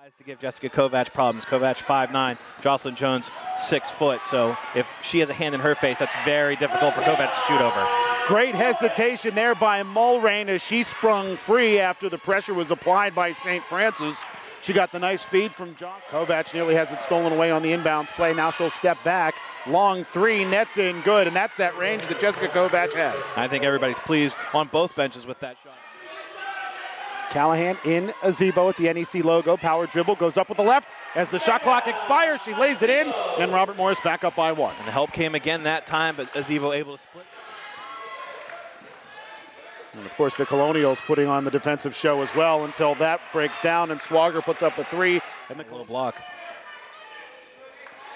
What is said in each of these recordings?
Tries to give Jessica Kovac problems. Kovac 5'9", Jocelyn Jones 6 foot. So if she has a hand in her face, that's very difficult for Kovac to shoot over. Great hesitation there by Mulrain as she sprung free after the pressure was applied by St. Francis. She got the nice feed from John. Kovac nearly has it stolen away on the inbounds play. Now she'll step back. Long three, nets in good, and that's that range that Jessica Kovac has. I think everybody's pleased on both benches with that shot. Callahan in Azebo at the NEC logo. Power dribble, goes up with the left. As the shot clock expires, she lays it in, and Robert Morris back up by 1. And the help came again that time, but Azebo able to split. And of course the Colonials putting on the defensive show as well until that breaks down and Swager puts up a 3. And the little block.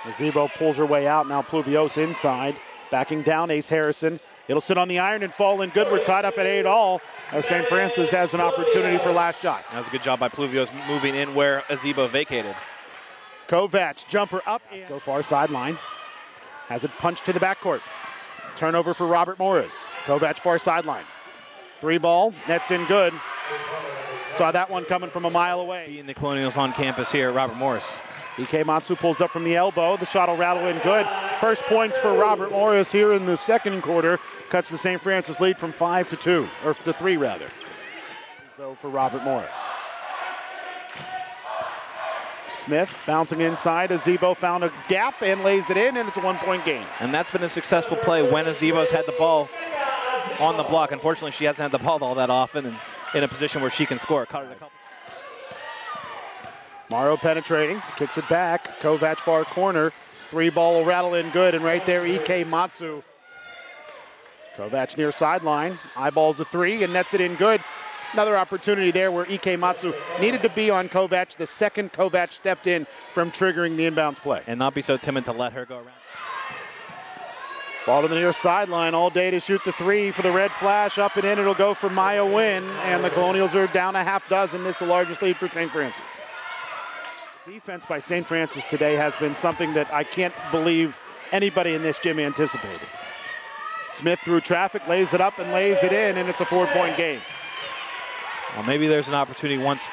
Azebo pulls her way out. Now Pluvios inside. Backing down Ace Harrison. It'll sit on the iron and fall in good. We're tied up at 8-all as St. Francis has an opportunity for last shot. That was a good job by Pluvios moving in where Azebo vacated. Kovac, jumper up. Go far sideline. Has it punched to the backcourt. Turnover for Robert Morris. Kovac far sideline. 3 ball, nets in good. Saw that one coming from a mile away. Beating the Colonials on campus here at Robert Morris. EK Matsu pulls up from the elbow. The shot will rattle in good. First points for Robert Morris here in the second quarter. Cuts the St. Francis lead from 5 to 2, or to 3 rather. So for Robert Morris. Smith bouncing inside. Azebo found a gap and lays it in, and it's a 1-point game. And that's been a successful play when Azebo's had the ball on the block. Unfortunately, she hasn't had the ball all that often and in a position where she can score. Caught it a couple. Morrow penetrating, kicks it back. Kovac far corner. 3 ball will rattle in good, and right there, EK Matsu. Kovac near sideline, eyeballs a 3 and nets it in good. Another opportunity there where EK Matsu needed to be on Kovac. The second Kovac stepped in from triggering the inbounds play. And not be so timid to let her go around. Ball to the near sideline all day to shoot the 3 for the Red Flash. Up and in, it'll go for Maya Wynn, and the Colonials are down a half dozen. This is the largest lead for St. Francis. Defense by St. Francis today has been something that I can't believe anybody in this gym anticipated. Smith through traffic, lays it up and lays it in, and it's a 4-point game. Well, maybe there's an opportunity once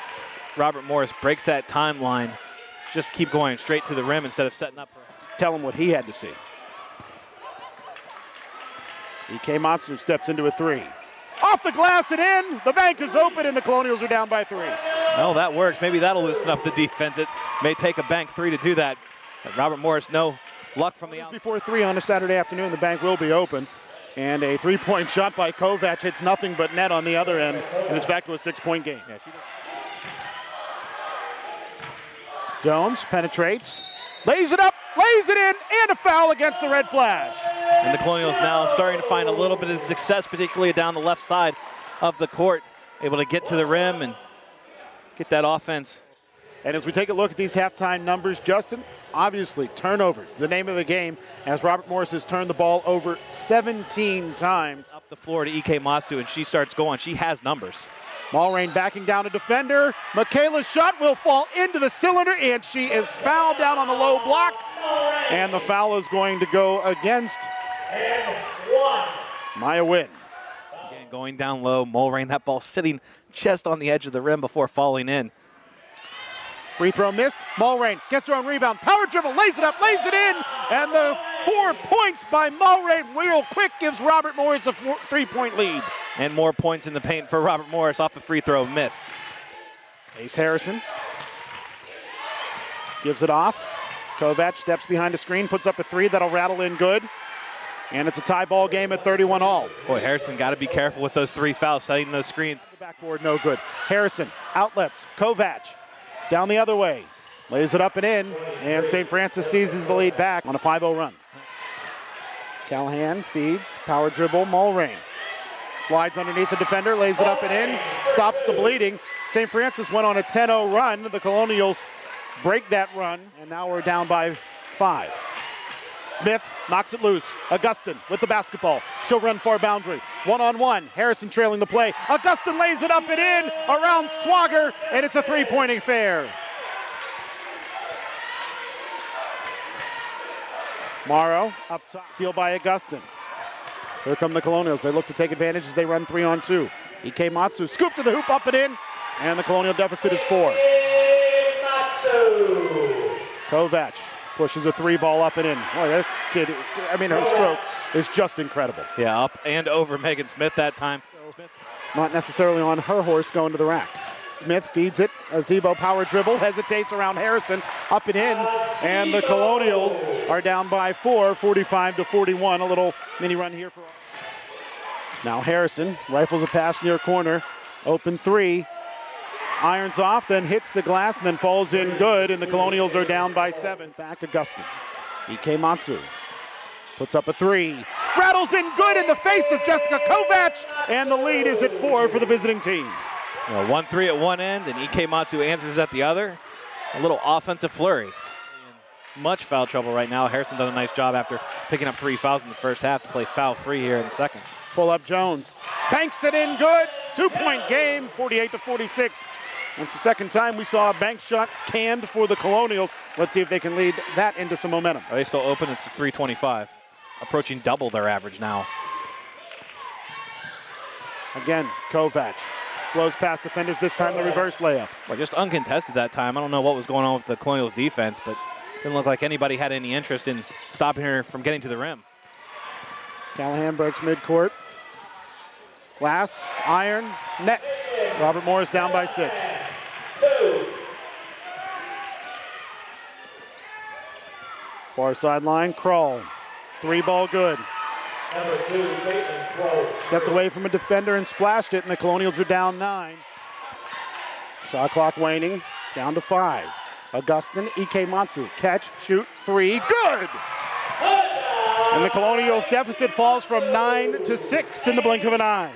Robert Morris breaks that timeline, just keep going straight to the rim instead of setting up for it. Tell him what he had to see. EK Matsu steps into a 3. Off the glass and in. The bank is open and the Colonials are down by 3. Well, that works. Maybe that'll loosen up the defense. It may take a bank 3 to do that. But Robert Morris, no luck from the outside. Before 3 on a Saturday afternoon, the bank will be open. And a 3-point shot by Kovac hits nothing but net on the other end, and it's back to a 6-point game. Yeah, Jones penetrates, lays it up, lays it in, and a foul against the Red Flash. And the Colonials now starting to find a little bit of success, particularly down the left side of the court, able to get to the rim and get that offense. And as we take a look at these halftime numbers, Justin, obviously turnovers, the name of the game, as Robert Morris has turned the ball over 17 times. Up the floor to EK Matsu, and she starts going. She has numbers. Mulrain backing down a defender. Michaela's shot will fall into the cylinder, and she is fouled down on the low block. And the foul is going to go against Maya Wynn. Again, going down low, Mulrain, that ball sitting just on the edge of the rim before falling in. Free throw missed. Mulrain gets her own rebound. Power dribble, lays it up, lays it in. And the 4 points by Mulrain real quick gives Robert Morris a 3-point lead. And more points in the paint for Robert Morris off the free throw miss. Ace Harrison gives it off. Kovac steps behind a screen, puts up a 3 that'll rattle in good. And it's a tie ball game at 31-all. Boy, Harrison got to be careful with those 3 fouls, setting those screens. The backboard, no good. Harrison, outlets, Kovac. Down the other way, lays it up and in, and St. Francis seizes the lead back on a 5-0 run. Callahan feeds, power dribble, Mulrain. Slides underneath the defender, lays it up and in, stops the bleeding. St. Francis went on a 10-0 run. The Colonials break that run, and now we're down by 5. Smith knocks it loose. Augustin with the basketball. She'll run far boundary. 1-on-1. Harrison trailing the play. Augustin lays it up and in around Swager, and it's a 3-point affair. Morrow up top. Steal by Augustin. Here come the Colonials. They look to take advantage as they run 3-on-2. EK Matsu scoop to the hoop, up and in, and the Colonial deficit is 4. Kovac pushes a 3-ball up and in. Boy, that kid, her stroke is just incredible. Yeah, up and over Megan Smith that time. Not necessarily on her horse going to the rack. Smith feeds it, a Zebo power dribble, hesitates around Harrison, up and in, and the Colonials are down by 4, 45-41. A little mini run here for. Now Harrison rifles a pass near corner, open 3, irons off, then hits the glass, and then falls in good, and the Colonials are down by 7. Back to Gustin. Ike Matsu puts up a 3, rattles in good in the face of Jessica Kovac, and the lead is at 4 for the visiting team. 1-3 at one end, and Ike Matsu answers at the other. A little offensive flurry. Much foul trouble right now. Harrison done a nice job after picking up 3 fouls in the first half to play foul-free here in the second. Pull up Jones, banks it in good, 2-point game, 48-46. It's the second time we saw a bank shot canned for the Colonials. Let's see if they can lead that into some momentum. Are they still open? It's 3:25. Approaching double their average now. Again, Kovac blows past defenders, this time the reverse layup. Well, just uncontested that time. I don't know what was going on with the Colonials defense, but didn't look like anybody had any interest in stopping her from getting to the rim. Callahan breaks midcourt. Glass, iron, net. Robert Morris down by 6. Far sideline, Kroll. 3-ball good. Stepped away from a defender and splashed it, and the Colonials are down 9. Shot clock waning, down to 5. Augustin, Ike Matsu, catch, shoot, 3, good! And the Colonials' deficit falls from 9 to 6 in the blink of an eye.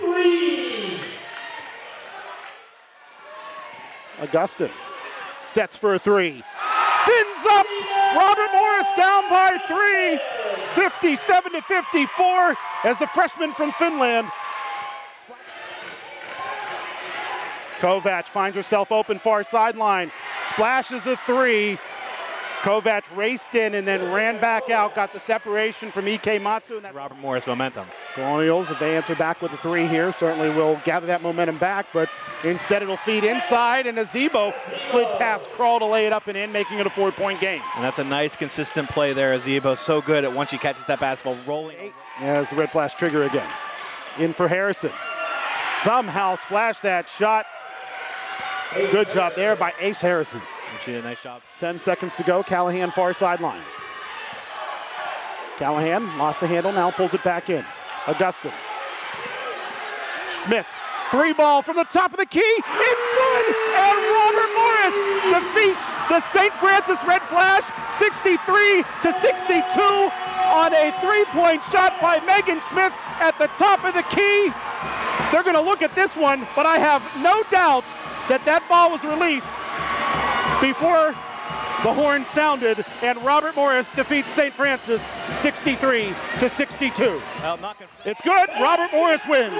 Augustin sets for a 3. Fins up! Robert Morris down by 3, 57-54, as the freshman from Finland. Kovac finds herself open far sideline, splashes a 3. Kovac raced in and then ran back out, got the separation from Ike Matsu. And that's Robert Morris momentum. Colonials, if they answer back with a 3 here, certainly will gather that momentum back, but instead it'll feed inside, and Azebo slid past Kroll to lay it up and in, making it a 4-point game. And that's a nice, consistent play there. Azebo so good at once she catches that basketball rolling. There's the red flash trigger again. In for Harrison. Somehow splashed that shot. Good job there by Ace Harrison. And she did a nice job. 10 seconds to go. Callahan far sideline. Callahan lost the handle, now pulls it back in. Augustin. Smith, 3-ball from the top of the key. It's good! And Robert Morris defeats the St. Francis Red Flash 63-62 on a 3-point shot by Megan Smith at the top of the key. They're going to look at this one, but I have no doubt that that ball was released before the horn sounded, and Robert Morris defeats St. Francis 63-62. Well, it's good. Robert Morris wins.